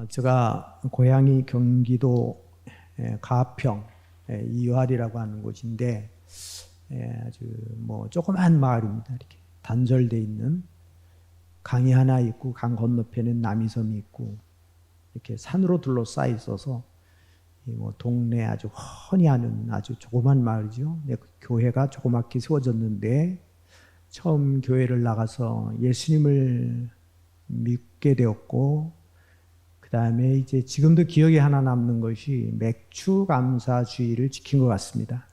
제가 고향이 경기도 가평 이화리라고 하는 곳인데 아주 조그만 마을입니다. 이렇게 단절돼 있는 강이 하나 있고 강 건너편엔 남이섬이 있고 이렇게 산으로 둘러싸여 있어서 동네 아주 훤히 아는 아주 조그만 마을이죠. 교회가 조그맣게 세워졌는데 처음 교회를 나가서 예수님을 믿게 되었고 그 다음에 이제 지금도 기억에 하나 남는 것이 맥추감사주의를 지킨 것 같습니다.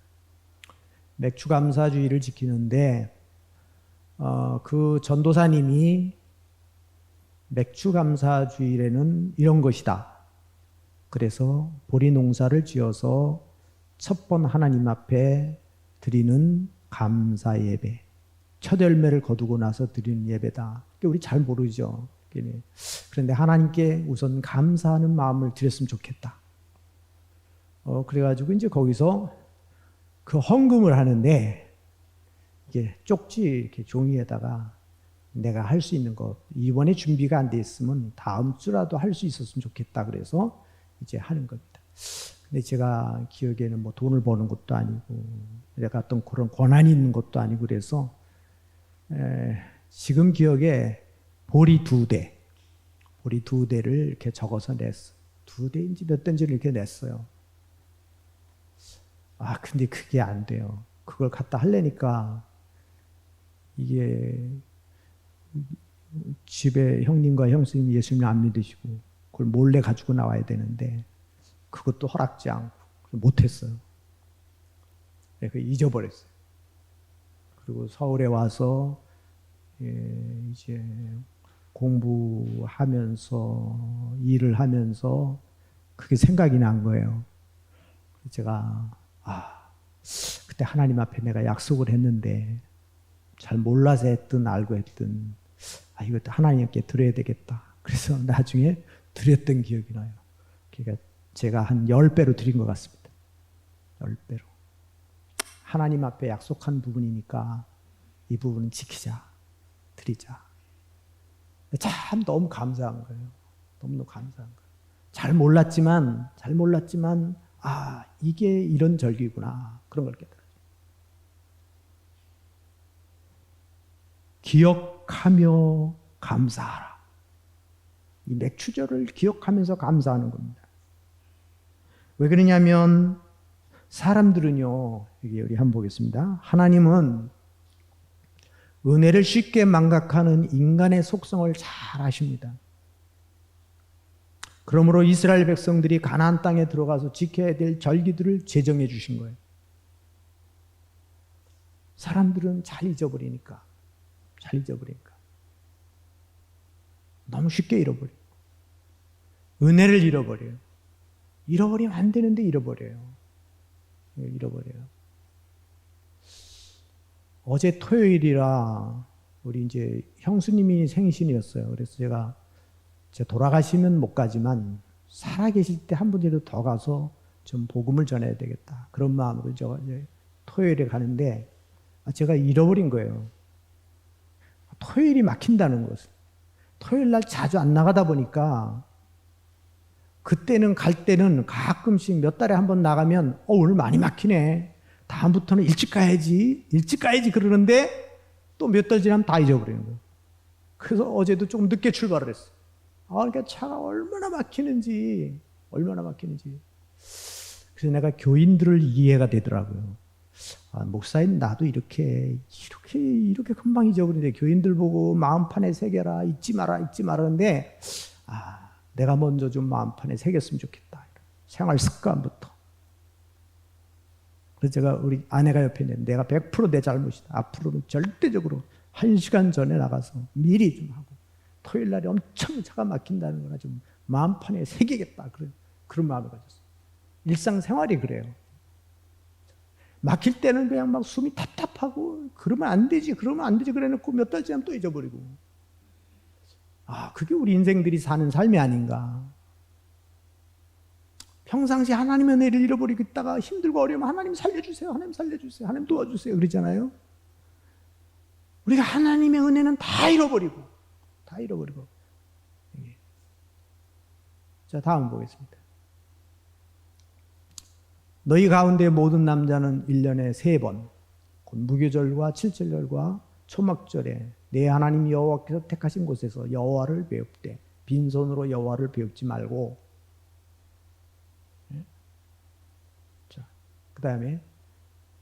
맥추감사주의를 지키는데 그 전도사님이 맥추감사주의에는 이런 것이다. 그래서 보리 농사를 지어서 첫 번 하나님 앞에 드리는 감사 예배, 첫 열매를 거두고 나서 드리는 예배다. 우리 잘 모르죠. 그런데 하나님께 우선 감사하는 마음을 드렸으면 좋겠다. 그래가지고 이제 거기서 그 헌금을 하는데 이게 쪽지 이렇게 종이에다가 내가 할 수 있는 것, 이번에 준비가 안 돼 있으면 다음 주라도 할 수 있었으면 좋겠다. 그래서 이제 하는 겁니다. 근데 제가 기억에는 돈을 버는 것도 아니고 내가 어떤 그런 권한이 있는 것도 아니고 그래서 지금 기억에 보리 2대 를 이렇게 적어서 냈어. 2대인지 몇 대인지 이렇게 냈어요. 근데 그게 안 돼요. 그걸 갖다 하려니까 이게 집에 형님과 형수님이 예수님 안 믿으시고 그걸 몰래 가지고 나와야 되는데 그것도 허락지 않고 못했어요. 그래서 잊어버렸어요. 그리고 서울에 와서 이제 공부하면서 일을 하면서 그게 생각이 난 거예요. 제가 그때 하나님 앞에 내가 약속을 했는데 잘 몰라서 했든 알고 했든 이것도 하나님께 드려야 되겠다. 그래서 나중에 드렸던 기억이 나요. 그러니까 제가 한 10배로 드린 것 같습니다. 10배로. 하나님 앞에 약속한 부분이니까 이 부분은 지키자. 드리자. 참 너무 감사한 거예요. 너무 감사한 거예요. 잘 몰랐지만 이게 이런 절기구나. 그런 걸 깨달아요. 기억하며 감사하라. 이 맥추절을 기억하면서 감사하는 겁니다. 왜 그러냐면 사람들은요, 여기 한번 보겠습니다. 하나님은 은혜를 쉽게 망각하는 인간의 속성을 잘 아십니다. 그러므로 이스라엘 백성들이 가나안 땅에 들어가서 지켜야 될 절기들을 제정해 주신 거예요. 사람들은 잘 잊어버리니까 너무 쉽게 잃어버려요. 은혜를 잃어버려요. 잃어버리면 안 되는데 잃어버려요. 어제 토요일이라 우리 이제 형수님이 생신이었어요. 그래서 제가 돌아가시면 못 가지만 살아계실 때 한 분이라도 더 가서 좀 복음을 전해야 되겠다. 그런 마음으로 제가 이제 토요일에 가는데 제가 잃어버린 거예요. 토요일이 막힌다는 것을. 토요일 날 자주 안 나가다 보니까 그때는 갈 때는 가끔씩 몇 달에 한 번 나가면 오늘 많이 막히네. 다음부터는 일찍 가야지 그러는데 또 몇 달 지나면 다 잊어버리는 거예요. 그래서 어제도 조금 늦게 출발을 했어요. 그러니까 차가 얼마나 막히는지. 그래서 내가 교인들을 이해가 되더라고요. 목사님 나도 이렇게 금방 잊어버리는데 교인들 보고 마음판에 새겨라 잊지 마라 그러는데 내가 먼저 좀 마음판에 새겼으면 좋겠다. 생활 습관부터. 그래서 제가 우리 아내가 옆에 있는데 내가 100% 내 잘못이다. 앞으로는 절대적으로 1시간 전에 나가서 미리 좀 하고 토요일 날에 엄청 차가 막힌다는 거나 좀 마음판에 새기겠다. 그런 마음을 가졌어요. 일상생활이 그래요. 막힐 때는 그냥 막 숨이 답답하고 그러면 안 되지 그래놓고 몇 달 지나면 또 잊어버리고. 그게 우리 인생들이 사는 삶이 아닌가. 평상시 하나님의 은혜를 잃어버리고 있다가 힘들고 어려우면 하나님 살려주세요. 하나님 살려주세요. 하나님 도와주세요. 그러잖아요. 우리가 하나님의 은혜는 다 잃어버리고. 자, 다음 보겠습니다. 너희 가운데 모든 남자는 1년에 3번 곧 무교절과 칠칠절과 초막절에 내 하나님 여호와께서 택하신 곳에서 여호와를 배웁되 빈손으로 여호와를 배웁지 말고. 자, 그 다음에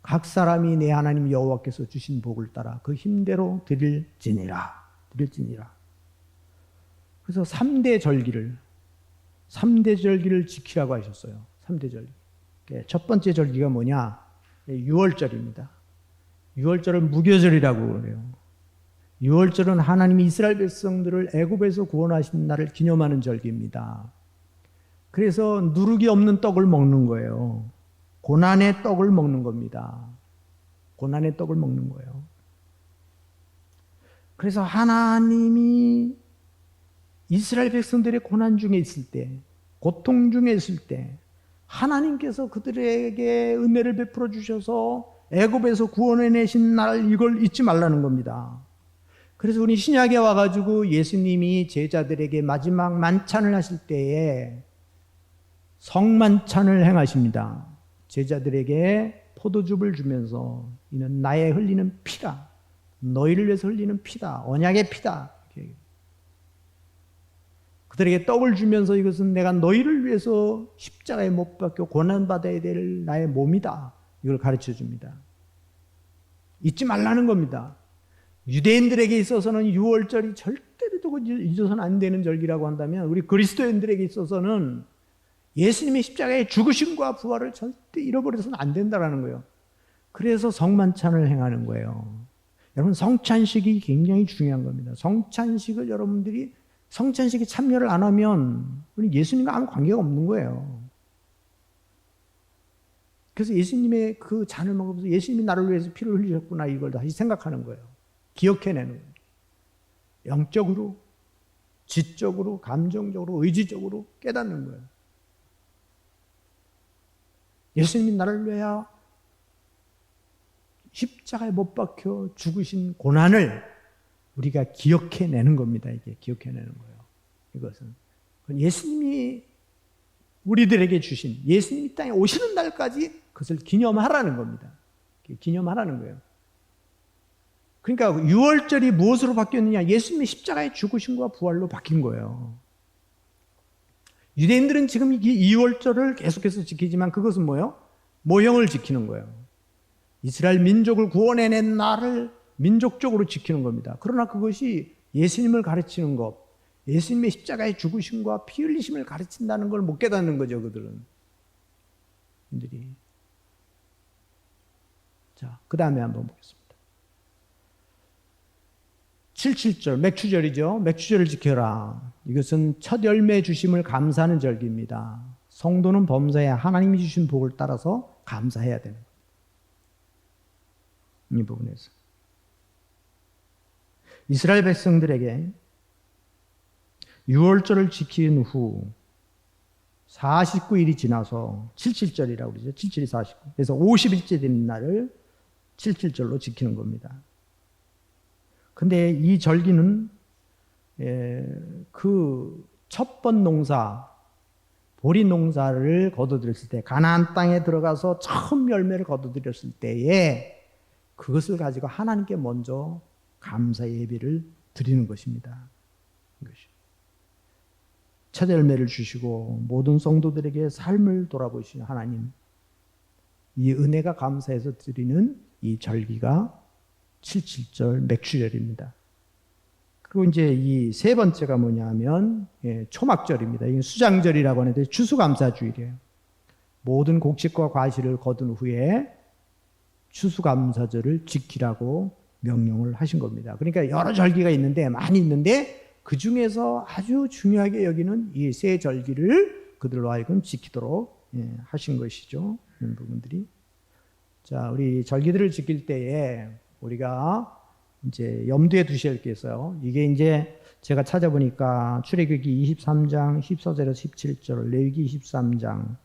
각 사람이 내 하나님 여호와께서 주신 복을 따라 그 힘대로 드릴지니라. 그래서 3대 절기를 지키라고 하셨어요. 3대 절기. 첫 번째 절기가 뭐냐? 6월절입니다. 6월절을 무교절이라고 그래요. 6월절은 하나님이 이스라엘 백성들을 애굽에서 구원하신 날을 기념하는 절기입니다. 그래서 누룩이 없는 떡을 먹는 거예요. 고난의 떡을 먹는 겁니다. 고난의 떡을 먹는 거예요. 그래서 하나님이 이스라엘 백성들의 고난 중에 있을 때, 고통 중에 있을 때 하나님께서 그들에게 은혜를 베풀어 주셔서 애굽에서 구원해내신 날, 이걸 잊지 말라는 겁니다. 그래서 우리 신약에 와가지고 예수님이 제자들에게 마지막 만찬을 하실 때에 성만찬을 행하십니다. 제자들에게 포도즙을 주면서 이는 나의 흘리는 피다. 너희를 위해서 흘리는 피다. 언약의 피다. 그들에게 떡을 주면서 이것은 내가 너희를 위해서 십자가에 못 박혀 고난받아야 될 나의 몸이다. 이걸 가르쳐 줍니다. 잊지 말라는 겁니다. 유대인들에게 있어서는 6월절이 절대로 잊어서는 안 되는 절기라고 한다면 우리 그리스도인들에게 있어서는 예수님의 십자가의 죽으심과 부활을 절대 잃어버려서는 안 된다는 거예요. 그래서 성만찬을 행하는 거예요. 여러분, 성찬식이 굉장히 중요한 겁니다. 성찬식을 여러분들이 성찬식에 참여를 안 하면 우리 예수님과 아무 관계가 없는 거예요. 그래서 예수님의 그 잔을 먹으면서 예수님이 나를 위해서 피를 흘리셨구나, 이걸 다시 생각하는 거예요. 기억해내는 거예요. 영적으로, 지적으로, 감정적으로, 의지적으로 깨닫는 거예요. 예수님이 나를 위하여 십자가에 못 박혀 죽으신 고난을 우리가 기억해내는 겁니다. 이게 기억해내는 거예요. 이것은 예수님이 우리들에게 주신, 예수님이 땅에 오시는 날까지 그것을 기념하라는 겁니다. 기념하라는 거예요. 그러니까 6월절이 무엇으로 바뀌었느냐? 예수님의 십자가의 죽으심과 부활로 바뀐 거예요. 유대인들은 지금 이 2월절을 계속해서 지키지만 그것은 뭐예요? 모형을 지키는 거예요. 이스라엘 민족을 구원해낸 날을 민족적으로 지키는 겁니다. 그러나 그것이 예수님을 가르치는 것, 예수님의 십자가의 죽으심과 피 흘리심을 가르친다는 걸 못 깨닫는 거죠, 그들은. 자, 그 다음에 한번 보겠습니다. 77절, 맥추절이죠. 맥추절을 지켜라. 이것은 첫 열매 주심을 감사하는 절기입니다. 성도는 범사에 하나님이 주신 복을 따라서 감사해야 되는 거예요. 이 부분에서. 이스라엘 백성들에게 6월절을 지킨 후 49일이 지나서 77절이라고 그러죠. 77이 49. 그래서 50일째 되는 날을 77절로 지키는 겁니다. 근데 이 절기는 그 첫 번 농사, 보리 농사를 거두드렸을 때, 가나안 땅에 들어가서 처음 열매를 거두드렸을 때에 그것을 가지고 하나님께 먼저 감사 예배를 드리는 것입니다. 첫 열매를 주시고 모든 성도들에게 삶을 돌아보시는 하나님, 이 은혜가 감사해서 드리는 이 절기가 77절 맥추절입니다. 그리고 이제 이 세 번째가 뭐냐면 초막절입니다. 이게 수장절이라고 하는데 추수감사주일이에요. 모든 곡식과 과실을 거둔 후에 추수감사절을 지키라고 명령을 하신 겁니다. 그러니까 여러 절기가 있는데, 많이 있는데 그 중에서 아주 중요하게 여기는 이 세 절기를 그들로 하여금 지키도록 하신 것이죠. 이런 부분들이. 자, 우리 절기들을 지킬 때에 우리가 이제 염두에 두셔야 게 있어요. 이게 이제 제가 찾아보니까 출애굽기 23장 14절에서 17절, 레위기 23장,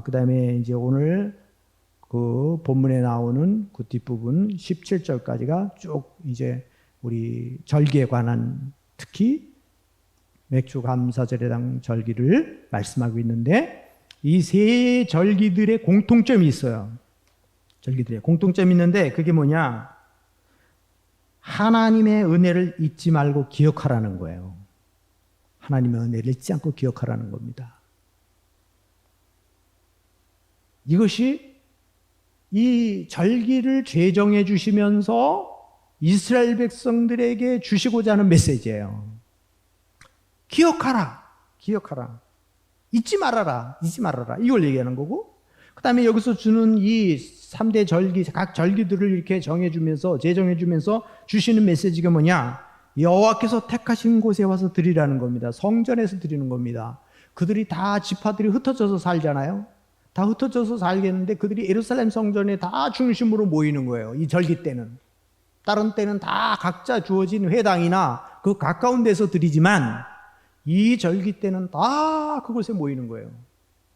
그 다음에 이제 오늘 그 본문에 나오는 그 뒷부분 17절까지가 쭉 이제 우리 절기에 관한 특히 맥주 감사절에 대한 절기를 말씀하고 있는데 이 세 절기들의 공통점이 있어요. 절기들의 공통점이 있는데 그게 뭐냐? 하나님의 은혜를 잊지 말고 기억하라는 거예요. 하나님의 은혜를 잊지 않고 기억하라는 겁니다. 이것이 이 절기를 제정해 주시면서 이스라엘 백성들에게 주시고자 하는 메시지예요. 기억하라. 기억하라. 잊지 말아라. 잊지 말아라. 이걸 얘기하는 거고 그 다음에 여기서 주는 이 3대 절기, 각 절기들을 이렇게 정해주면서 제정해주면서 주시는 메시지가 뭐냐? 여호와께서 택하신 곳에 와서 드리라는 겁니다. 성전에서 드리는 겁니다. 그들이 다 지파들이 흩어져서 살잖아요. 다 흩어져서 살겠는데 그들이 예루살렘 성전에 다 중심으로 모이는 거예요. 이 절기 때는. 다른 때는 다 각자 주어진 회당이나 그 가까운 데서 드리지만 이 절기 때는 다 그곳에 모이는 거예요.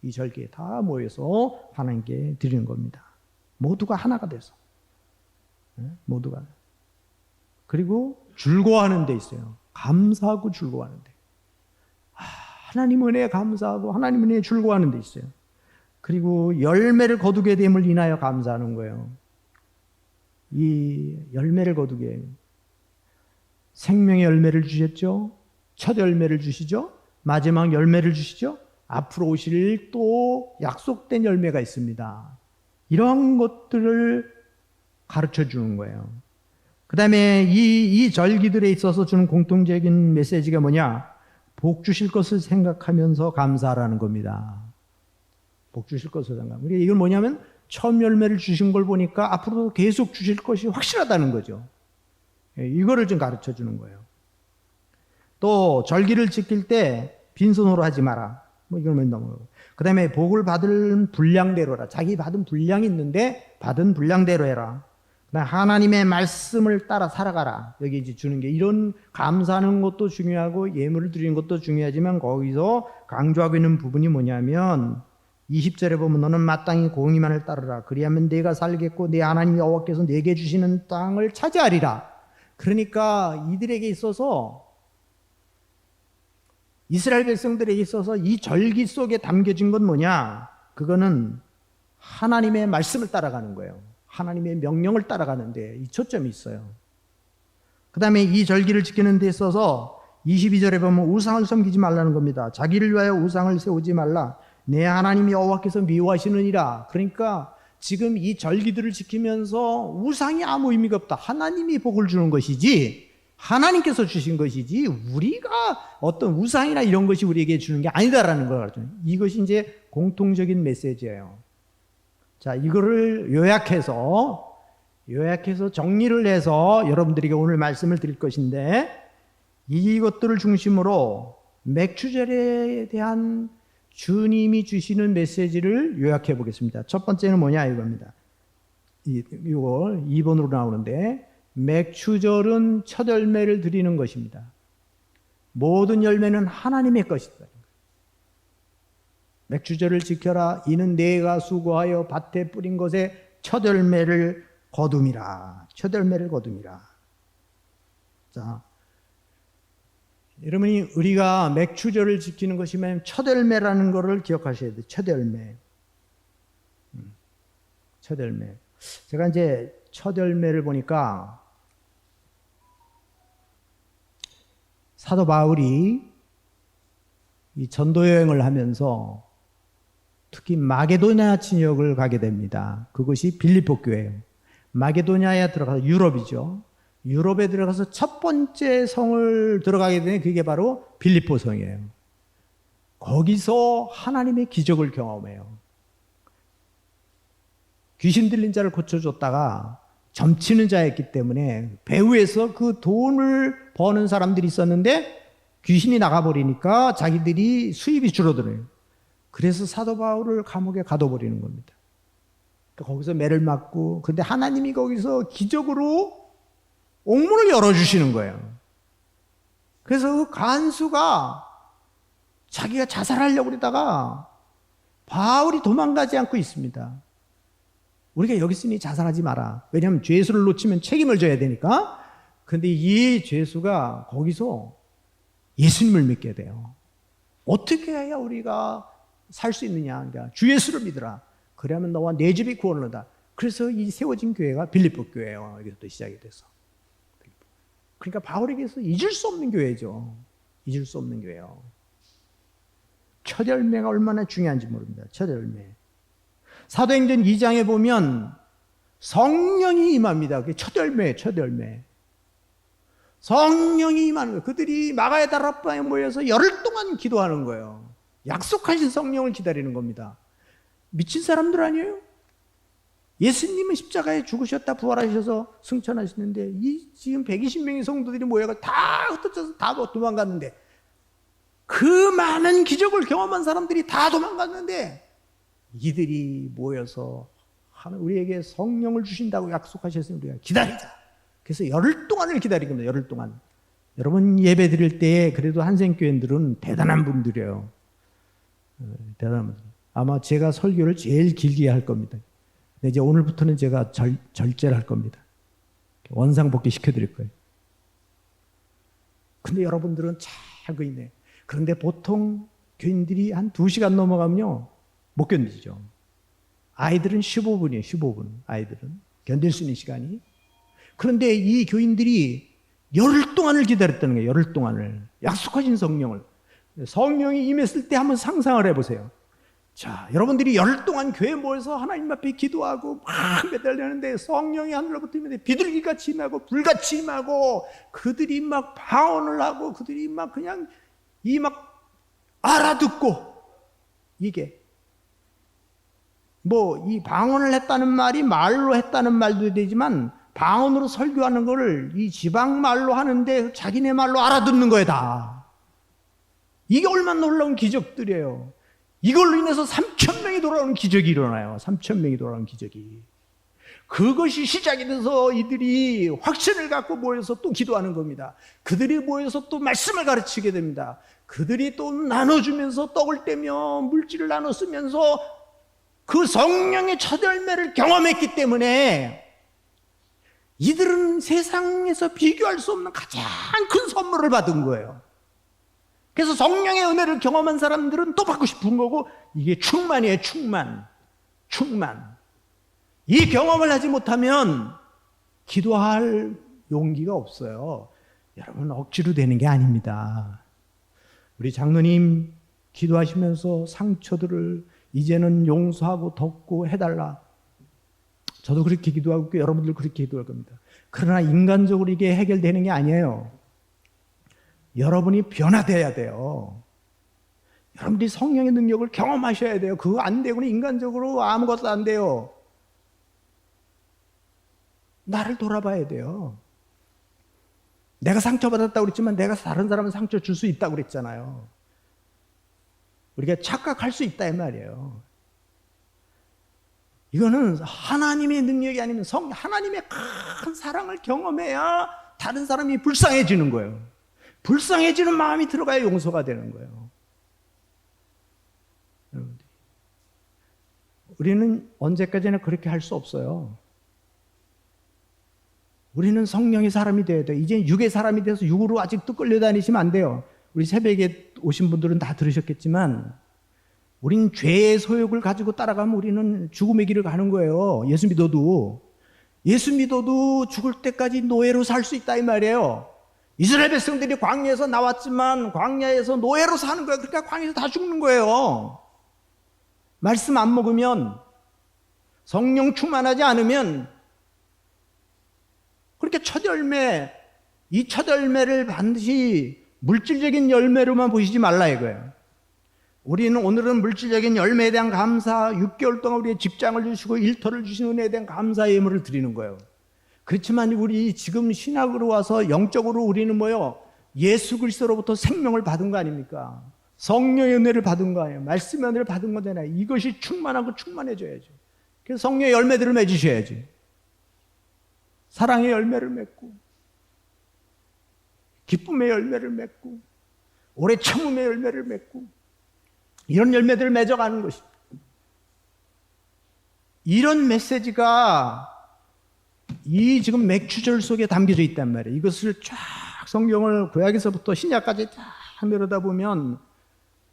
이 절기에 다 모여서 하나님께 드리는 겁니다. 모두가 하나가 돼서. 모두가. 그리고 즐거워하는 데 있어요. 감사하고 즐거워하는 데. 하나님 은혜에 감사하고 하나님 은혜에 즐거워하는 데 있어요. 그리고 열매를 거두게 됨을 인하여 감사하는 거예요. 이 열매를 거두게. 생명의 열매를 주셨죠. 첫 열매를 주시죠. 마지막 열매를 주시죠. 앞으로 오실 또 약속된 열매가 있습니다. 이러한 것들을 가르쳐 주는 거예요. 그 다음에 이 절기들에 있어서 주는 공통적인 메시지가 뭐냐? 복 주실 것을 생각하면서 감사하라는 겁니다. 복 주실 것을 생각하면. 이건 뭐냐면 처음 열매를 주신 걸 보니까 앞으로도 계속 주실 것이 확실하다는 거죠. 이거를 좀 가르쳐 주는 거예요. 또 절기를 지킬 때 빈손으로 하지 마라. 뭐 이걸 넘어가고. 그 다음에 복을 받을 분량대로라. 자기 받은 분량이 있는데 받은 분량대로 해라. 그다음에 하나님의 말씀을 따라 살아가라. 여기 이제 주는 게 이런 감사하는 것도 중요하고 예물을 드리는 것도 중요하지만 거기서 강조하고 있는 부분이 뭐냐면 20절에 보면 너는 마땅히 공의만을 따르라. 그리하면 내가 살겠고 내 하나님 여호와께서 내게 주시는 땅을 차지하리라. 그러니까 이들에게 있어서 이스라엘 백성들에게 있어서 이 절기 속에 담겨진 건 뭐냐? 그거는 하나님의 말씀을 따라가는 거예요. 하나님의 명령을 따라가는데 이 초점이 있어요. 그 다음에 이 절기를 지키는 데 있어서 22절에 보면 우상을 섬기지 말라는 겁니다. 자기를 위하여 우상을 세우지 말라. 내 하나님 여호와께서 미워하시느니라. 그러니까 지금 이 절기들을 지키면서 우상이 아무 의미가 없다. 하나님이 복을 주는 것이지 하나님께서 주신 것이지 우리가 어떤 우상이나 이런 것이 우리에게 주는 게 아니다라는 걸 가르쳐요. 이것이 이제 공통적인 메시지예요. 자, 이거를 요약해서 정리를 해서 여러분들에게 오늘 말씀을 드릴 것인데 이것들을 중심으로 맥추절에 대한 주님이 주시는 메시지를 요약해 보겠습니다. 첫 번째는 뭐냐 이겁니다. 이거 2번으로 나오는데 맥추절은 첫 열매를 드리는 것입니다. 모든 열매는 하나님의 것이다. 맥추절을 지켜라. 이는 내가 수고하여 밭에 뿌린 것에 첫 열매를 거둠이라. 첫 열매를 거둠이라. 자, 여러분이 우리가 맥추절을 지키는 것이면 첫 열매라는 것을 기억하셔야 돼요. 첫 열매. 첫 열매. 제가 이제 첫 열매를 보니까 사도 바울이 이 전도 여행을 하면서 특히 마게도냐 지역을 가게 됩니다. 그것이 빌립보 교회예요. 마게도냐에 들어가서 유럽이죠. 유럽에 들어가서 첫 번째 성을 들어가게 되는 그게 바로 빌립보 성이에요. 거기서 하나님의 기적을 경험해요. 귀신 들린 자를 고쳐줬다가 점치는 자였기 때문에 배후에서 그 돈을 버는 사람들이 있었는데 귀신이 나가버리니까 자기들이 수입이 줄어들어요. 그래서 사도 바울을 감옥에 가둬버리는 겁니다. 거기서 매를 맞고, 근데 하나님이 거기서 기적으로 옥문을 열어주시는 거예요. 그래서 그 간수가 자기가 자살하려고 그러다가 바울이 도망가지 않고 있습니다. 우리가 여기 있으니 자살하지 마라. 왜냐하면 죄수를 놓치면 책임을 져야 되니까. 근데 이 죄수가 거기서 예수님을 믿게 돼요. 어떻게 해야 우리가 살 수 있느냐? 그러니까 주 예수를 믿으라. 그러면 너와 내 집이 구원을 얻다. 그래서 이 세워진 교회가 빌립보 교회예요. 여기서부터 시작이 돼서. 그러니까 바울에게서 잊을 수 없는 교회죠. 잊을 수 없는 교회요. 첫 열매가 얼마나 중요한지 모릅니다. 첫 열매. 사도행전 2장에 보면 성령이 임합니다. 그게 첫 열매예요. 첫 열매. 성령이 임하는 거예요. 그들이 마가의 다락방에 모여서 열흘 동안 기도하는 거예요. 약속하신 성령을 기다리는 겁니다. 미친 사람들 아니에요? 예수님은 십자가에 죽으셨다 부활하셔서 승천하시는데 이 지금 120명의 성도들이 모여가 다 흩어져서 다 도망갔는데 그 많은 기적을 경험한 사람들이 다 도망갔는데 이들이 모여서 우리에게 성령을 주신다고 약속하셨으니 우리가 기다리자. 그래서 열흘 동안을 기다린 겁니다. 열흘 동안. 여러분 예배 드릴 때 그래도 한생교회들은 대단한 분들이에요. 대단한 분들. 아마 제가 설교를 제일 길게 할 겁니다. 근데 이제 오늘부터는 제가 절제를 할 겁니다. 원상복귀 시켜드릴 거예요. 근데 여러분들은 잘 있네. 그런데 보통 교인들이 한 2시간 넘어가면요 못 견디죠. 아이들은 15분이에요. 15분. 아이들은 견딜 수 있는 시간이. 그런데 이 교인들이 열흘 동안을 기다렸다는 거예요. 열흘 동안을. 약속하신 성령을. 성령이 임했을 때 한번 상상을 해보세요. 자, 여러분들이 열흘 동안 교회에 모여서 하나님 앞에 기도하고 막 매달리는데 성령이 하늘로부터 임하는데 비둘기같이 임하고 불같이 임하고 그들이 막 방언을 하고 그들이 막 그냥 이 막 알아듣고 이게 뭐 이 방언을 했다는 말이 말로 했다는 말도 되지만 방언으로 설교하는 거를 이 지방 말로 하는데 자기네 말로 알아듣는 거예요 다. 이게 얼마나 놀라운 기적들이에요. 이걸로 인해서 3,000명이 돌아오는 기적이 일어나요. 3,000명이 돌아오는 기적이. 그것이 시작이 돼서 이들이 확신을 갖고 모여서 또 기도하는 겁니다. 그들이 모여서 또 말씀을 가르치게 됩니다. 그들이 또 나눠주면서 떡을 떼며 물질을 나눠 쓰면서 그 성령의 첫 열매를 경험했기 때문에 이들은 세상에서 비교할 수 없는 가장 큰 선물을 받은 거예요. 그래서 성령의 은혜를 경험한 사람들은 또 받고 싶은 거고 이게 충만이에요. 충만. 이 경험을 하지 못하면 기도할 용기가 없어요. 여러분 억지로 되는 게 아닙니다. 우리 장로님 기도하시면서 상처들을 이제는 용서하고 덮고 해달라. 저도 그렇게 기도하고 여러분들 그렇게 기도할 겁니다. 그러나 인간적으로 이게 해결되는 게 아니에요. 여러분이 변화돼야 돼요. 여러분들이 성령의 능력을 경험하셔야 돼요. 그거 안 되고는 인간적으로 아무것도 안 돼요. 나를 돌아봐야 돼요. 내가 상처받았다고 그랬지만 내가 다른 사람은 상처 줄 수 있다고 그랬잖아요. 우리가 착각할 수 있다 이 말이에요. 이거는 하나님의 능력이 아니면 하나님의 큰 사랑을 경험해야 다른 사람이 불쌍해지는 거예요. 불쌍해지는 마음이 들어가야 용서가 되는 거예요. 우리는 언제까지나 그렇게 할 수 없어요. 우리는 성령의 사람이 돼야 돼요. 이제 육의 사람이 돼서 육으로 아직도 끌려다니시면 안 돼요. 우리 새벽에 오신 분들은 다 들으셨겠지만 우리는 죄의 소욕을 가지고 따라가면 우리는 죽음의 길을 가는 거예요. 예수 믿어도 죽을 때까지 노예로 살 수 있다 이 말이에요. 이스라엘 백성들이 광야에서 나왔지만 광야에서 노예로 사는 거예요. 그러니까 광야에서 다 죽는 거예요. 말씀 안 먹으면 성령 충만하지 않으면 그렇게 첫 열매, 이 첫 열매를 반드시 물질적인 열매로만 보시지 말라 이거예요. 우리는 오늘은 물질적인 열매에 대한 감사, 6개월 동안 우리의 직장을 주시고 일터를 주신 은혜에 대한 감사의 예물을 드리는 거예요. 그렇지만 우리 지금 신학으로 와서 영적으로 우리는 뭐요? 예수 그리스도로부터 생명을 받은 거 아닙니까? 성령의 은혜를 받은 거 아니에요. 말씀의 은혜를 받은 거잖아요. 이것이 충만하고 충만해져야죠. 그래서 성령의 열매들을 맺으셔야지. 사랑의 열매를 맺고 기쁨의 열매를 맺고 오래 참음의 열매를 맺고 이런 열매들을 맺어가는 것입니다. 이런 메시지가 이 지금 맥추절 속에 담겨져 있단 말이에요. 이것을 쫙 성경을 구약에서부터 신약까지 쫙 내려다보면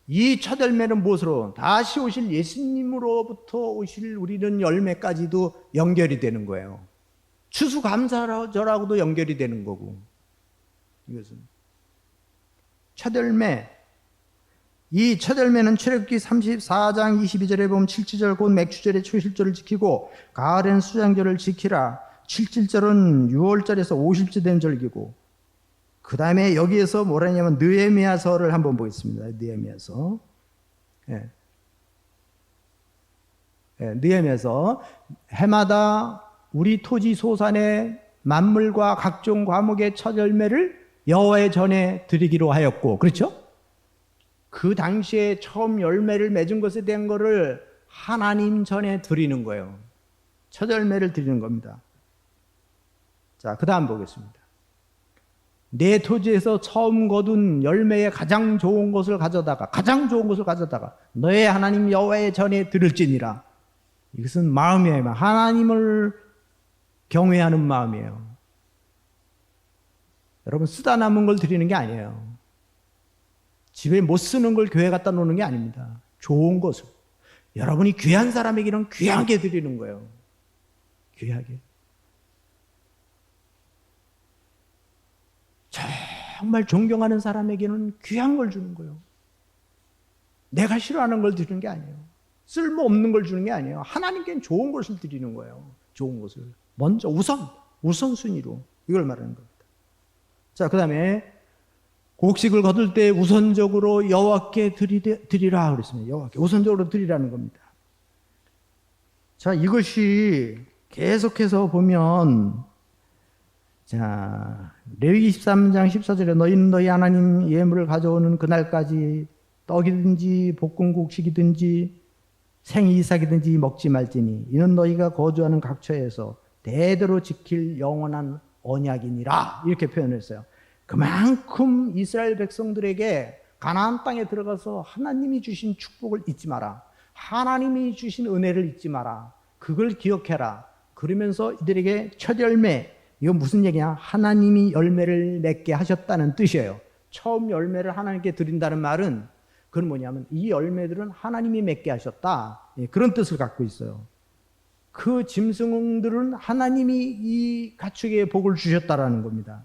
이 첫 열매는 무엇으로? 다시 오실 예수님으로부터 오실 우리는 열매까지도 연결이 되는 거예요. 추수감사절하고도 연결이 되는 거고. 이것은 첫 열매. 이 첫 열매는 출애굽기 34장 22절에 보면 칠칠절 곧 맥추절에 초실절을 지키고 가을엔 수장절을 지키라. 칠칠절은 6월절에서 50째 된 절기고, 그 다음에 여기에서 뭐라 하냐면 느헤미야서를 한번 보겠습니다. 느헤미야서. 느헤미야서. 해마다 우리 토지 소산의 만물과 각종 과목의 첫 열매를 여호와의 전에 드리기로 하였고, 그렇죠? 그 당시에 처음 열매를 맺은 것에 대한 거를 하나님 전에 드리는 거예요. 첫 열매를 드리는 겁니다. 자, 그 다음 보겠습니다. 내 토지에서 처음 거둔 열매의 가장 좋은 것을 가져다가 너의 하나님 여호와의 전에 드릴지니라. 이것은 마음이에요. 하나님을 경외하는 마음이에요. 여러분, 쓰다 남은 걸 드리는 게 아니에요. 집에 못 쓰는 걸 교회 갖다 놓는 게 아닙니다. 좋은 것을. 여러분이 귀한 사람에게는 귀하게 드리는 거예요. 귀하게. 정말 존경하는 사람에게는 귀한 걸 주는 거예요. 내가 싫어하는 걸 드리는 게 아니에요. 쓸모없는 걸 주는 게 아니에요. 하나님께는 좋은 것을 드리는 거예요. 좋은 것을. 먼저 우선순위로 이걸 말하는 겁니다. 자, 그 다음에 곡식을 거둘 때 우선적으로 여호와께 드리라 그랬습니다. 여호와께 우선적으로 드리라는 겁니다. 자, 이것이 계속해서 보면, 자, 레위기 13장 14절에 너희는 너희 하나님 예물을 가져오는 그날까지 떡이든지 볶은 곡식이든지 생이삭이든지 먹지 말지니 이는 너희가 거주하는 각처에서 대대로 지킬 영원한 언약이니라. 이렇게 표현했어요. 그만큼 이스라엘 백성들에게 가나안 땅에 들어가서 하나님이 주신 축복을 잊지 마라. 하나님이 주신 은혜를 잊지 마라. 그걸 기억해라. 그러면서 이들에게 첫 열매, 이건 무슨 얘기냐? 하나님이 열매를 맺게 하셨다는 뜻이에요. 처음 열매를 하나님께 드린다는 말은 그건 뭐냐면 이 열매들은 하나님이 맺게 하셨다. 그런 뜻을 갖고 있어요. 그 짐승들은 하나님이 이 가축에 복을 주셨다라는 겁니다.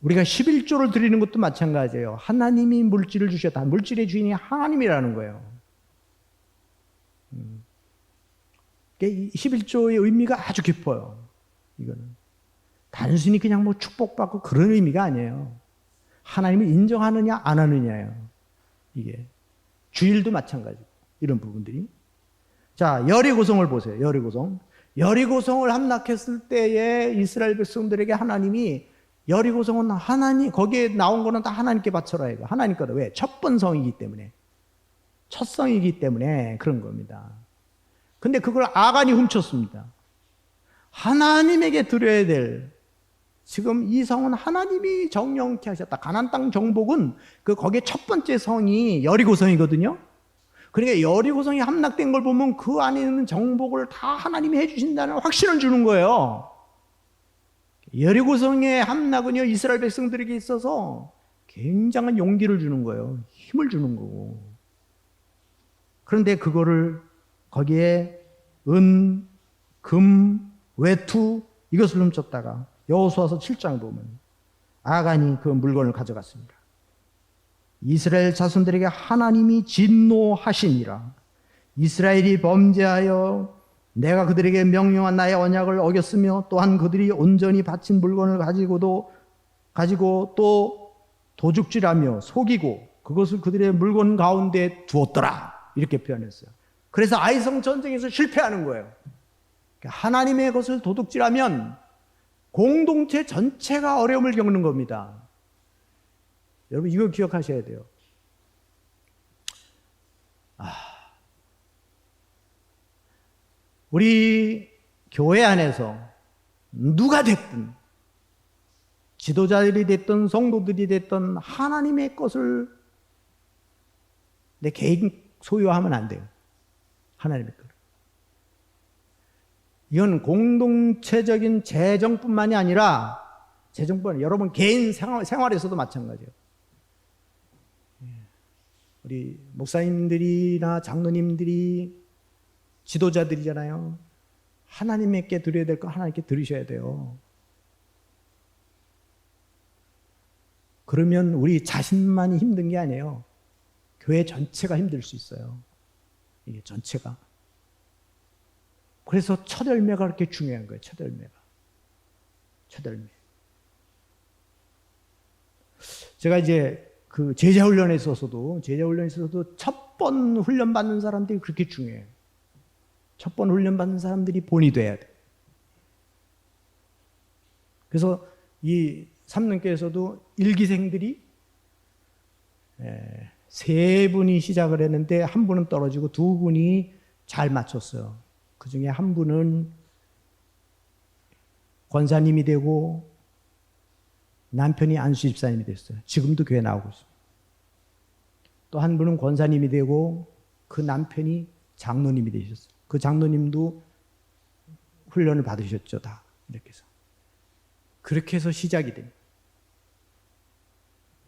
우리가 11조를 드리는 것도 마찬가지예요. 하나님이 물질을 주셨다. 물질의 주인이 하나님이라는 거예요. 11조의 의미가 아주 깊어요. 이거는 단순히 그냥 뭐 축복받고 그런 의미가 아니에요. 하나님을 인정하느냐 안 하느냐예요. 이게 주일도 마찬가지고 이런 부분들이. 자, 여리고성을 보세요. 여리고성을 함락했을 때에 이스라엘 백성들에게 하나님이 여리고성은 하나님, 거기에 나온 거는 다 하나님께 바쳐라 이거. 하나님 거다. 왜? 첫 번성이기 때문에. 첫성이기 때문에 그런 겁니다. 근데 그걸 아간이 훔쳤습니다. 하나님에게 드려야 될, 지금 이 성은 하나님이 정령케 하셨다. 가나안 땅 정복은 거기에 첫 번째 성이 여리고성이거든요. 그러니까 여리고성이 함락된 걸 보면 그 안에 있는 정복을 다 하나님이 해주신다는 확신을 주는 거예요. 여리고성의 함락은요, 이스라엘 백성들에게 있어서 굉장한 용기를 주는 거예요. 힘을 주는 거고. 그런데 그거를 거기에 은, 금, 외투 이것을 훔쳤다가 여호수아서 7장 보면 아간이 그 물건을 가져갔습니다. 이스라엘 자손들에게 하나님이 진노하시니라. 이스라엘이 범죄하여 내가 그들에게 명령한 나의 언약을 어겼으며 또한 그들이 온전히 바친 물건을 가지고 또 도둑질하며 속이고 그것을 그들의 물건 가운데 두었더라. 이렇게 표현했어요. 그래서 아이성 전쟁에서 실패하는 거예요. 하나님의 것을 도둑질하면 공동체 전체가 어려움을 겪는 겁니다. 여러분 이거 기억하셔야 돼요. 우리 교회 안에서 누가 됐든 지도자들이 됐든 성도들이 됐든 하나님의 것을 내 개인 소유하면 안 돼요. 하나님의 것. 이건 공동체적인 재정뿐만이 아니라 여러분 개인 생활에서도 마찬가지예요. 우리 목사님들이나 장로님들이 지도자들이잖아요. 하나님께 드려야 될 거 하나님께 드리셔야 돼요. 그러면 우리 자신만이 힘든 게 아니에요. 교회 전체가 힘들 수 있어요. 이게 전체가. 그래서 첫 열매가 그렇게 중요한 거예요. 첫 열매가. 첫 열매. 제가 이제 그 제자훈련에 있어서도 첫 번 훈련 받는 사람들이 그렇게 중요해요. 첫 번 훈련 받는 사람들이 본이 돼야 돼. 그래서 이 삼능교에서도 일기생들이 3분이 시작을 했는데 한 분은 떨어지고 2분이 잘 맞췄어요. 그 중에 한 분은 권사님이 되고 남편이 안수 집사님이 됐어요. 지금도 교회 나오고 있어요. 또 한 분은 권사님이 되고 그 남편이 장로님이 되셨어요. 그 장로님도 훈련을 받으셨죠, 다. 이렇게 해서. 그렇게 해서 시작이 됩니다.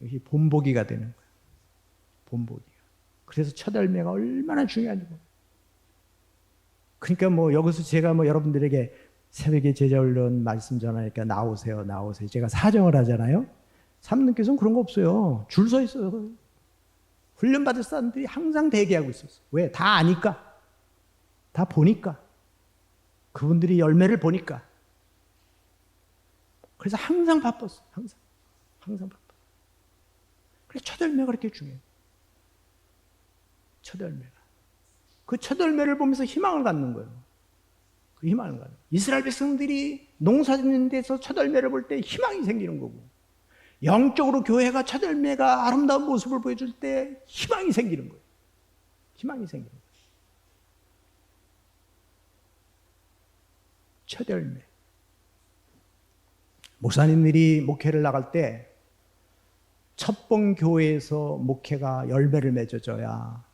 이게 본보기가 되는 거예요. 본보기가. 그래서 첫 열매가 얼마나 중요한지. 그러니까 뭐 여기서 제가 뭐 여러분들에게 새벽에 제자훈련 말씀 전하니까 나오세요. 제가 사정을 하잖아요. 삼능께서는 그런 거 없어요. 줄 서 있어요. 훈련 받을 사람들이 항상 대기하고 있었어요. 왜? 다 아니까. 다 보니까. 그분들이 열매를 보니까. 그래서 항상 바빴어요. 항상 바빴어요. 그래서 첫 열매가 그렇게 중요해요. 첫 열매가. 그 첫 열매를 보면서 희망을 갖는 거예요. 그 희망을 갖는 거예요. 이스라엘 백성들이 농사 짓는 데서 첫 열매를 볼 때 희망이 생기는 거고, 영적으로 교회가 첫 열매가 아름다운 모습을 보여줄 때 희망이 생기는 거예요. 희망이 생기는 거예요. 첫 열매. 목사님들이 목회를 나갈 때 첫 번 교회에서 목회가 열매를 맺어줘야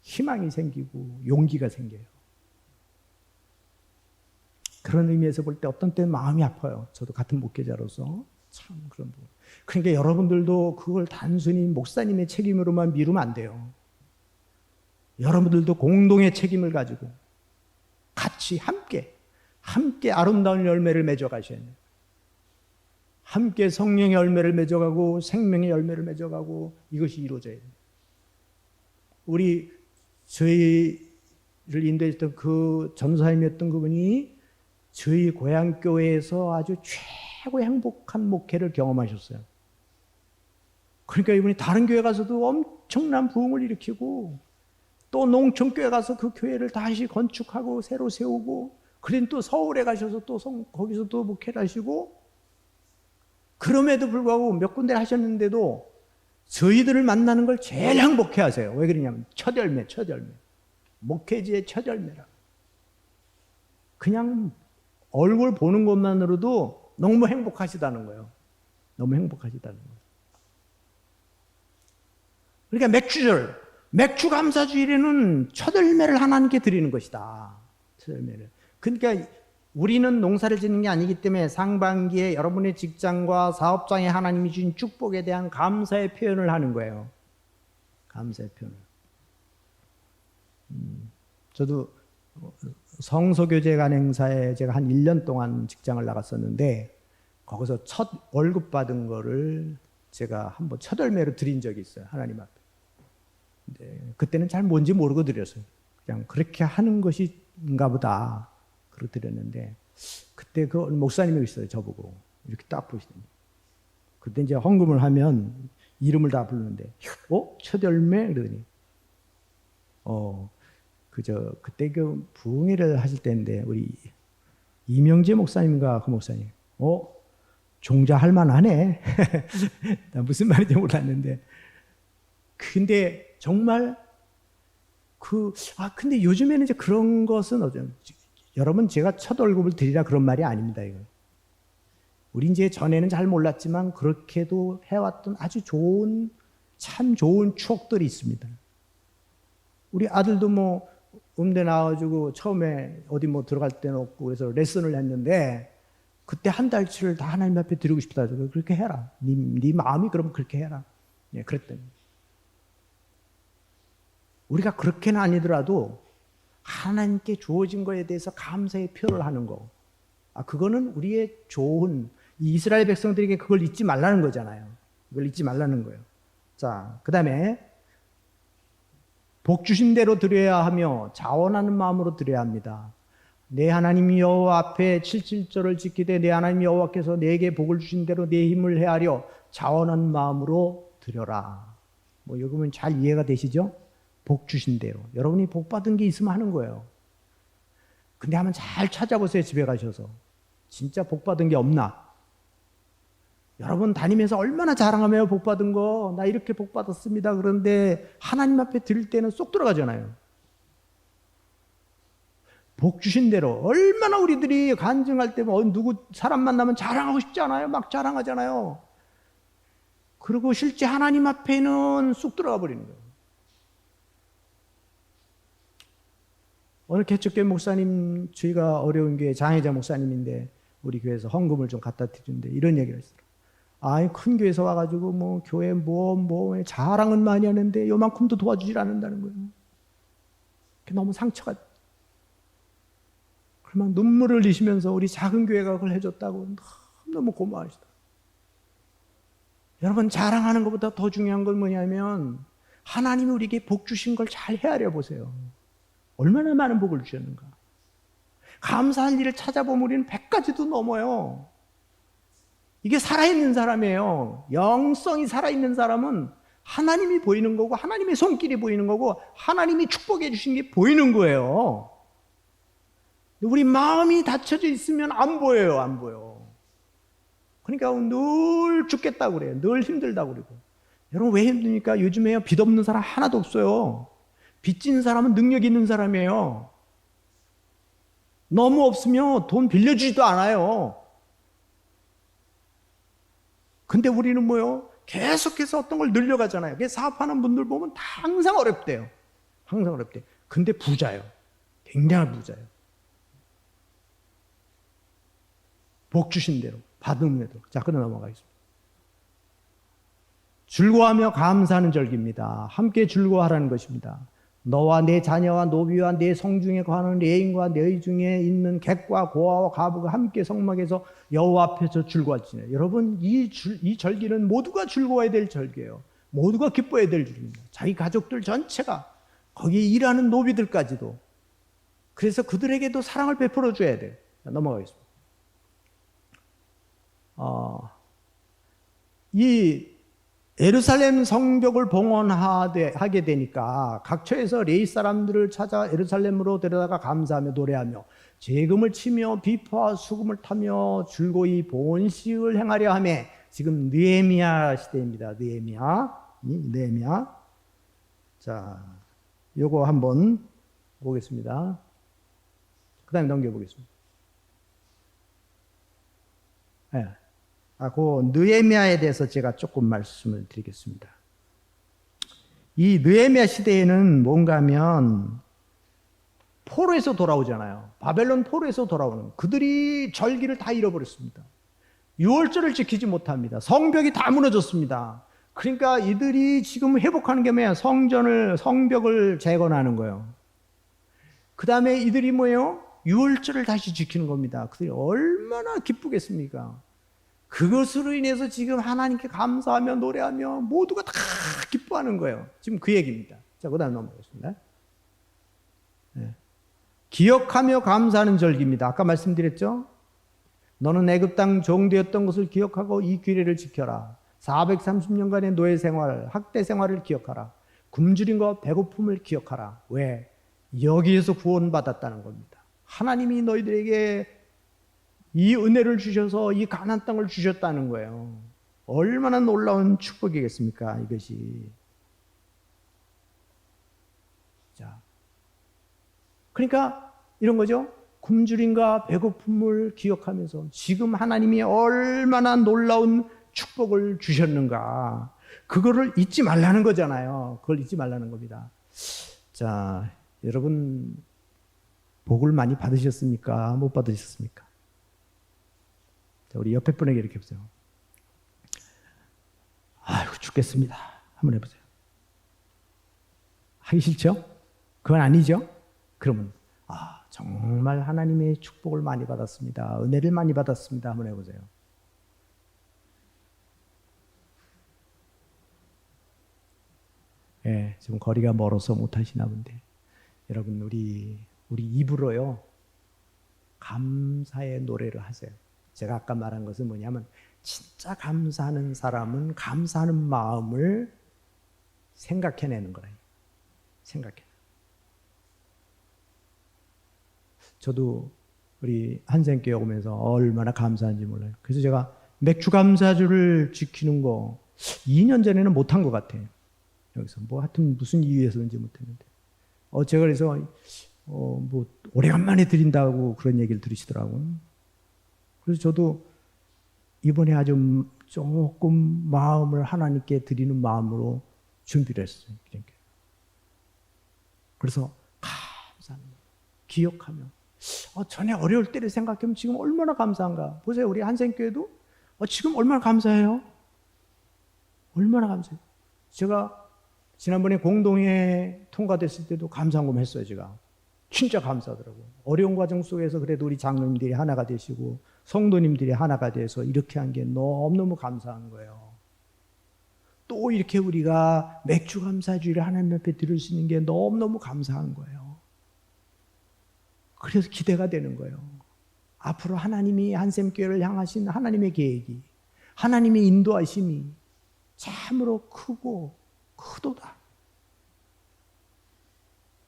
희망이 생기고 용기가 생겨요. 그런 의미에서 볼 때 어떤 때는 마음이 아파요. 저도 같은 목회자로서 참 그런 부분. 그러니까 여러분들도 그걸 단순히 목사님의 책임으로만 미루면 안 돼요. 여러분들도 공동의 책임을 가지고 같이 함께 아름다운 열매를 맺어 가셔야 돼요. 함께 성령의 열매를 맺어가고 생명의 열매를 맺어가고 이것이 이루어져야 돼요. 저희를 인도했던 그 전사님이었던 그분이 저희 고향 교회에서 아주 최고 행복한 목회를 경험하셨어요. 그러니까 이분이 다른 교회 가서도 엄청난 부흥을 일으키고 또 농촌 교회 가서 그 교회를 다시 건축하고 새로 세우고 그린 또 서울에 가셔서 또 거기서 또 목회를 하시고 그럼에도 불구하고 몇 군데를 하셨는데도 저희들을 만나는 걸 제일 행복해 하세요. 왜 그러냐면 첫 열매. 목회지의 첫 열매라. 그냥 얼굴 보는 것만으로도 너무 행복하시다는 거예요. 너무 행복하시다는 거예요. 그러니까 맥주 감사주일에는 첫 열매를 하나님께 드리는 것이다. 첫 열매를. 그러니까 우리는 농사를 짓는 게 아니기 때문에 상반기에 여러분의 직장과 사업장에 하나님이 주신 축복에 대한 감사의 표현을 하는 거예요. 감사의 표현을. 저도 성소교제 간행사에 제가 한 1년 동안 직장을 나갔었는데 거기서 첫 월급 받은 거를 제가 한번 첫 열매로 드린 적이 있어요. 하나님 앞에. 근데 그때는 잘 뭔지 모르고 드렸어요. 그냥 그렇게 하는 것인가 보다. 그렇게 드렸는데 그때 그 목사님이 있어요. 저보고 이렇게 딱 보시더니 그때 이제 헌금을 하면 이름을 다 부르는데 첫 열매? 그러더니 그때 그 부흥회를 하실 때인데 우리 이명재 목사님과 그 목사님 종자 할 만하네. 나 무슨 말인지 몰랐는데 근데 정말 근데 요즘에는 이제 그런 것은 여러분 제가 첫 월급을 드리라 그런 말이 아닙니다. 이거. 우리 이제 전에는 잘 몰랐지만 그렇게도 해왔던 아주 참 좋은 추억들이 있습니다. 우리 아들도 음대 나와가지고 처음에 어디 뭐 들어갈 데는 없고 그래서 레슨을 했는데 그때 한 달치를 다 하나님 앞에 드리고 싶다. 그렇게 해라. 네 마음이 그러면 그렇게 해라. 예, 그랬더니 우리가 그렇게는 아니더라도 하나님께 주어진 거에 대해서 감사의 표를 하는 거. 그거는 우리의 좋은 이스라엘 백성들에게 그걸 잊지 말라는 거잖아요. 그걸 잊지 말라는 거예요. 자, 그 다음에 복 주신 대로 드려야 하며 자원하는 마음으로 드려야 합니다. 내 하나님 여호와 앞에 77절을 지키되 내 하나님 여호와께서 내게 복을 주신 대로 내 힘을 헤아려 자원하는 마음으로 드려라. 뭐 여기면 잘 이해가 되시죠? 복 주신 대로. 여러분이 복 받은 게 있으면 하는 거예요. 근데 한번 잘 찾아보세요. 집에 가셔서. 진짜 복 받은 게 없나? 여러분 다니면서 얼마나 자랑하며 복 받은 거, 나 이렇게 복 받았습니다. 그런데 하나님 앞에 드릴 때는 쏙 들어가잖아요. 복 주신 대로 얼마나 우리들이 간증할 때 누구 사람 만나면 자랑하고 싶지 않아요? 막 자랑하잖아요. 그리고 실제 하나님 앞에는 쑥 들어가 버리는 거예요. 오늘 개척교회 목사님, 저희가 어려운 교회 장혜자 목사님인데 우리 교회에서 헌금을 좀 갖다 드리는데 이런 얘기를 했어요. 큰 교회에서 와가지고 뭐 교회 뭐 자랑은 많이 하는데 요만큼도 도와주질 않는다는 거예요. 너무 상처가. 그러면 눈물을 흘리시면서 우리 작은 교회가 그걸 해줬다고 너무 고마워하시다. 여러분 자랑하는 것보다 더 중요한 건 뭐냐면 하나님이 우리에게 복 주신 걸 잘 헤아려 보세요. 얼마나 많은 복을 주셨는가. 감사할 일을 찾아보면 우리는 100가지도 넘어요. 이게 살아있는 사람이에요. 영성이 살아있는 사람은 하나님이 보이는 거고 하나님의 손길이 보이는 거고 하나님이 축복해 주신 게 보이는 거예요. 우리 마음이 닫혀져 있으면 안 보여요. 안 보여. 그러니까 늘 죽겠다고 그래요. 늘 힘들다고 그러고. 여러분 왜 힘드니까 요즘에요. 빚 없는 사람 하나도 없어요. 빚 지는 사람은 능력 있는 사람이에요. 너무 없으면 돈 빌려주지도 않아요. 근데 우리는 뭐요? 계속해서 어떤 걸 늘려가잖아요. 그래서 사업하는 분들 보면 다 항상 어렵대요. 항상 어렵대요. 근데 부자예요. 굉장한 부자예요. 복 주신 대로, 받은 대로. 자, 그럼 넘어가겠습니다. 즐거워하며 감사하는 절기입니다. 함께 즐거워하라는 것입니다. 너와 내 자녀와 노비와 내 성중에 거하는 레인과 너희 중에 있는 객과 고아와 과부가 함께 성막에서 여호와 앞에서 즐거워하시네. 여러분 이 절기는 모두가 즐거워해야 될 절기예요. 모두가 기뻐해야 될 절기입니다. 자기 가족들 전체가 거기에 일하는 노비들까지도. 그래서 그들에게도 사랑을 베풀어 줘야 돼요. 넘어가겠습니다. 이 예루살렘 성벽을 봉헌하게 되니까 각처에서 레위 사람들을 찾아 예루살렘으로 데려다가 감사하며 노래하며 재금을 치며 비파와 수금을 타며 즐거이 본식을 행하려 하며 지금 느헤미야 시대입니다. 느헤미야. 자, 요거 한번 보겠습니다. 그 다음에 넘겨보겠습니다. 네. 그 느헤미야에 대해서 제가 조금 말씀을 드리겠습니다. 이 느헤미야 시대에는 뭔가 하면 포로에서 돌아오잖아요. 바벨론 포로에서 돌아오는 그들이 절기를 다 잃어버렸습니다. 유월절을 지키지 못합니다. 성벽이 다 무너졌습니다. 그러니까 이들이 지금 회복하는 게 뭐야? 성벽을 재건하는 거예요. 그 다음에 이들이 뭐예요? 유월절을 다시 지키는 겁니다. 그들이 얼마나 기쁘겠습니까? 그것으로 인해서 지금 하나님께 감사하며 노래하며 모두가 다 기뻐하는 거예요. 지금 그 얘기입니다. 자, 그 다음 넘어가겠습니다. 네. 기억하며 감사하는 절기입니다. 아까 말씀드렸죠? 너는 애굽 땅 종되었던 것을 기억하고 이 규례를 지켜라. 430년간의 노예 생활, 학대 생활을 기억하라. 굶주림과 배고픔을 기억하라. 왜? 여기에서 구원받았다는 겁니다. 하나님이 너희들에게 이 은혜를 주셔서 이 가나안 땅을 주셨다는 거예요. 얼마나 놀라운 축복이겠습니까, 이것이. 자, 그러니까 이런 거죠. 굶주림과 배고픔을 기억하면서 지금 하나님이 얼마나 놀라운 축복을 주셨는가. 그거를 잊지 말라는 거잖아요. 그걸 잊지 말라는 겁니다. 자, 여러분 복을 많이 받으셨습니까? 못 받으셨습니까? 자, 우리 옆에 분에게 이렇게 보세요. 아이고 죽겠습니다. 한번 해보세요. 하기 싫죠? 그건 아니죠? 그러면 정말 하나님의 축복을 많이 받았습니다. 은혜를 많이 받았습니다. 한번 해보세요. 예, 지금 거리가 멀어서 못하시나 본데 여러분 우리 입으로요 감사의 노래를 하세요. 제가 아까 말한 것은 뭐냐면 진짜 감사하는 사람은 감사하는 마음을 생각해내는 거예요. 생각해. 저도 우리 한생교회 오면서 얼마나 감사한지 몰라요. 그래서 제가 맥주 감사주를 지키는 거 2년 전에는 못한 것 같아요. 여기서 뭐 하여튼 무슨 이유에서인지 못했는데 제가 그래서 뭐 오래간만에 드린다고 그런 얘기를 들으시더라고요. 그래서 저도 이번에 아주 조금 마음을 하나님께 드리는 마음으로 준비를 했어요. 그래서 감사하는 기억하며 전에 어려울 때를 생각하면 지금 얼마나 감사한가. 보세요. 우리 한생교회도 지금 얼마나 감사해요. 얼마나 감사해요. 제가 지난번에 공동회 통과됐을 때도 감사한금 했어요. 제가 진짜 감사하더라고요. 어려운 과정 속에서 그래도 우리 장로님들이 하나가 되시고 성도님들이 하나가 돼서 이렇게 한 게 너무너무 감사한 거예요. 또 이렇게 우리가 맥주 감사주의를 하나님 앞에 드릴 수 있는 게 너무너무 감사한 거예요. 그래서 기대가 되는 거예요. 앞으로 하나님이 한샘교회를 향하신 하나님의 계획이, 하나님의 인도하심이 참으로 크고 크도다.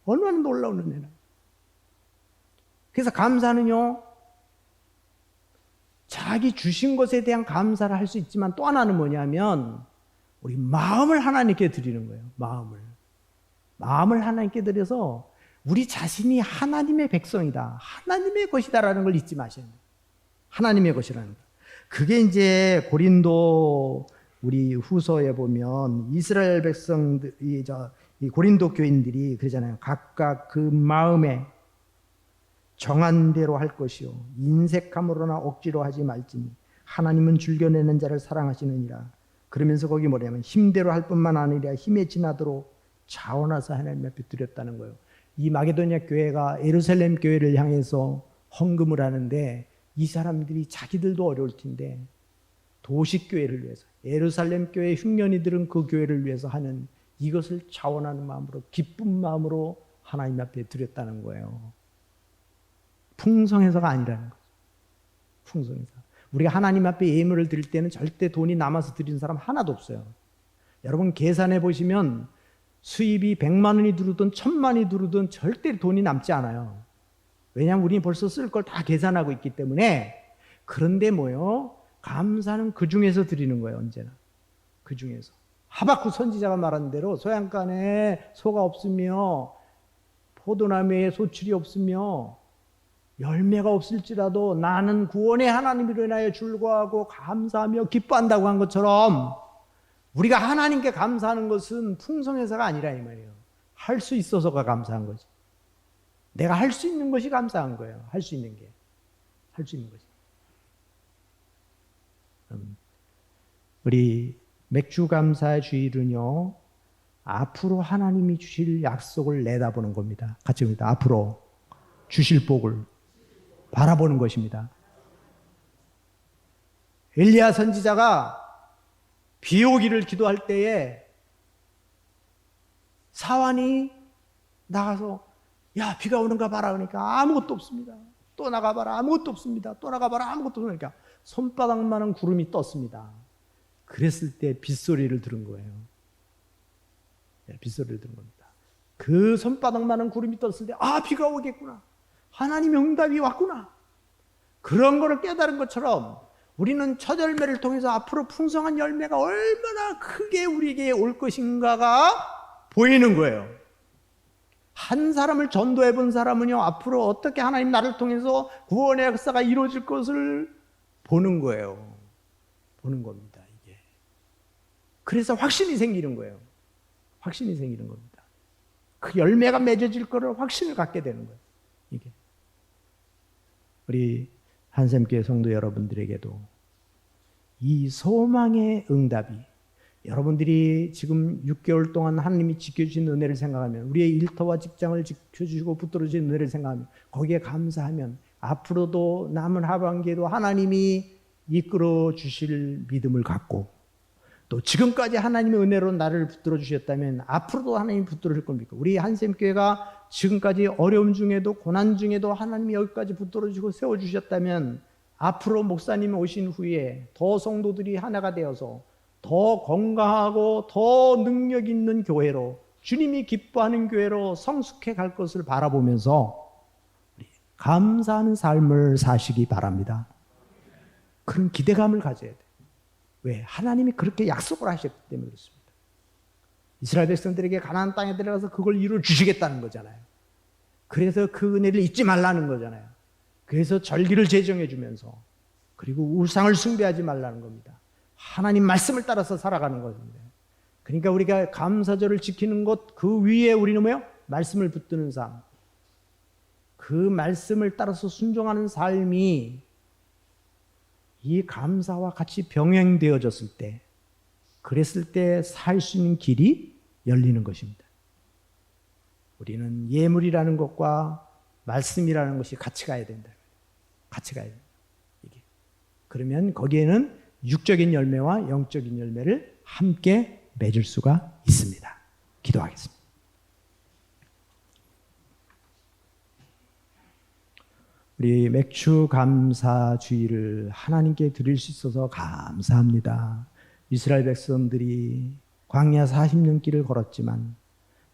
얼마나 놀라운 은혜는. 그래서 감사는요, 자기 주신 것에 대한 감사를 할 수 있지만 또 하나는 뭐냐면 우리 마음을 하나님께 드리는 거예요. 마음을 하나님께 드려서 우리 자신이 하나님의 백성이다. 하나님의 것이다라는 걸 잊지 마셔야 돼요. 하나님의 것이라는 거. 그게 이제 고린도 우리 후서에 보면 이스라엘 백성들, 이 고린도 교인들이 그러잖아요. 각각 그 마음에 정한 대로 할 것이요 인색함으로나 억지로 하지 말지니 하나님은 즐겨내는 자를 사랑하시느니라. 그러면서 거기 뭐냐면 힘대로 할 뿐만 아니라 힘에 지나도록 자원하사 하나님 앞에 드렸다는 거예요. 이 마게도냐 교회가 예루살렘 교회를 향해서 헌금을 하는데 이 사람들이 자기들도 어려울 텐데 도시교회를 위해서 예루살렘 교회 흉년이들은 그 교회를 위해서 하는 이것을 자원하는 마음으로 기쁜 마음으로 하나님 앞에 드렸다는 거예요. 풍성해서가 아니라는 거죠. 풍성해서. 우리가 하나님 앞에 예물을 드릴 때는 절대 돈이 남아서 드리는 사람 하나도 없어요. 여러분 계산해 보시면 수입이 100만 원이 들어오든 1000만이 들어오든 절대 돈이 남지 않아요. 왜냐하면 우리는 벌써 쓸 걸 다 계산하고 있기 때문에. 그런데 뭐요? 감사는 그 중에서 드리는 거예요. 언제나. 그 중에서. 하박국 선지자가 말한 대로 소양간에 소가 없으며 포도나무에 소출이 없으며 열매가 없을지라도 나는 구원의 하나님으로 인하여 즐거워하고 감사하며 기뻐한다고 한 것처럼 우리가 하나님께 감사하는 것은 풍성해서가 아니라 이 말이에요. 할 수 있어서가 감사한 거지. 내가 할 수 있는 것이 감사한 거예요. 할 수 있는 게. 할 수 있는 것이. 우리 맥주 감사 주일은요. 앞으로 하나님이 주실 약속을 내다보는 겁니다. 같이 봅니다. 앞으로 주실 복을 바라보는 것입니다. 엘리야 선지자가 비 오기를 기도할 때에 사환이 나가서 야 비가 오는가 봐라 그러니까 아무것도 없습니다. 또 나가봐라 아무것도 없습니다. 또 나가봐라 아무것도 없으니까 손바닥만한 구름이 떴습니다. 그랬을 때 빗소리를 들은 거예요. 빗소리를 들은 겁니다. 그 손바닥만한 구름이 떴을 때 비가 오겠구나. 하나님의 응답이 왔구나. 그런 거를 깨달은 것처럼 우리는 첫 열매를 통해서 앞으로 풍성한 열매가 얼마나 크게 우리에게 올 것인가가 보이는 거예요. 한 사람을 전도해 본 사람은요, 앞으로 어떻게 하나님 나를 통해서 구원의 역사가 이루어질 것을 보는 거예요. 보는 겁니다, 이게. 그래서 확신이 생기는 거예요. 확신이 생기는 겁니다. 그 열매가 맺어질 거를 확신을 갖게 되는 거예요, 이게. 우리 한샘교회 성도 여러분들에게도 이 소망의 응답이, 여러분들이 지금 6개월 동안 하나님이 지켜주신 은혜를 생각하면, 우리의 일터와 직장을 지켜주시고 붙들어주신 은혜를 생각하면, 거기에 감사하면 앞으로도 남은 하반기에도 하나님이 이끌어 주실 믿음을 갖고, 또 지금까지 하나님의 은혜로 나를 붙들어 주셨다면 앞으로도 하나님이 붙들어 줄 겁니까? 우리 한샘교회가 지금까지 어려움 중에도 고난 중에도 하나님이 여기까지 붙들어 주시고 세워 주셨다면, 앞으로 목사님 오신 후에 더 성도들이 하나가 되어서 더 건강하고 더 능력 있는 교회로, 주님이 기뻐하는 교회로 성숙해 갈 것을 바라보면서 감사하는 삶을 사시기 바랍니다. 그런 기대감을 가져야 돼요. 왜? 하나님이 그렇게 약속을 하셨기 때문에 그렇습니다. 이스라엘 백성들에게 가나안 땅에 들어가서 그걸 이루어 주시겠다는 거잖아요. 그래서 그 은혜를 잊지 말라는 거잖아요. 그래서 절기를 제정해 주면서, 그리고 우상을 숭배하지 말라는 겁니다. 하나님 말씀을 따라서 살아가는 것입니다. 그러니까 우리가 감사절을 지키는 것, 그 위에 우리는 뭐요? 말씀을 붙드는 삶. 그 말씀을 따라서 순종하는 삶이 이 감사와 같이 병행되어졌을 때, 그랬을 때 살 수 있는 길이 열리는 것입니다. 우리는 예물이라는 것과 말씀이라는 것이 같이 가야 된다. 같이 가야 된다. 이게. 그러면 거기에는 육적인 열매와 영적인 열매를 함께 맺을 수가 있습니다. 기도하겠습니다. 우리 맥주 감사 주일을 하나님께 드릴 수 있어서 감사합니다. 이스라엘 백성들이 광야 40년 길을 걸었지만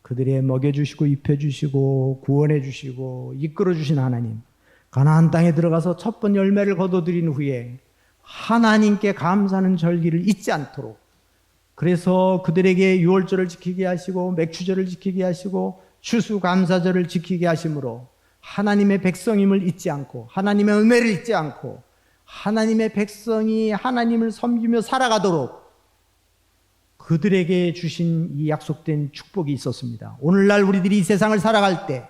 그들의 먹여주시고 입혀주시고 구원해주시고 이끌어주신 하나님, 가나안 땅에 들어가서 첫 번 열매를 거둬들인 후에 하나님께 감사하는 절기를 잊지 않도록, 그래서 그들에게 유월절을 지키게 하시고 맥주절을 지키게 하시고 추수감사절을 지키게 하심으로 하나님의 백성임을 잊지 않고, 하나님의 은혜를 잊지 않고, 하나님의 백성이 하나님을 섬기며 살아가도록 그들에게 주신 이 약속된 축복이 있었습니다. 오늘날 우리들이 이 세상을 살아갈 때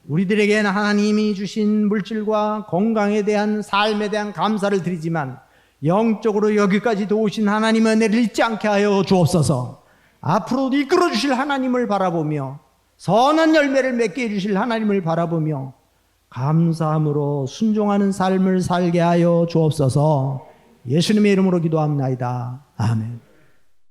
우리들에게는 하나님이 주신 물질과 건강에 대한, 삶에 대한 감사를 드리지만, 영적으로 여기까지 도우신 하나님의 은혜를 잊지 않게 하여 주옵소서. 앞으로도 이끌어 주실 하나님을 바라보며, 선한 열매를 맺게 해주실 하나님을 바라보며 감사함으로 순종하는 삶을 살게 하여 주옵소서. 예수님의 이름으로 기도합니다. 아멘.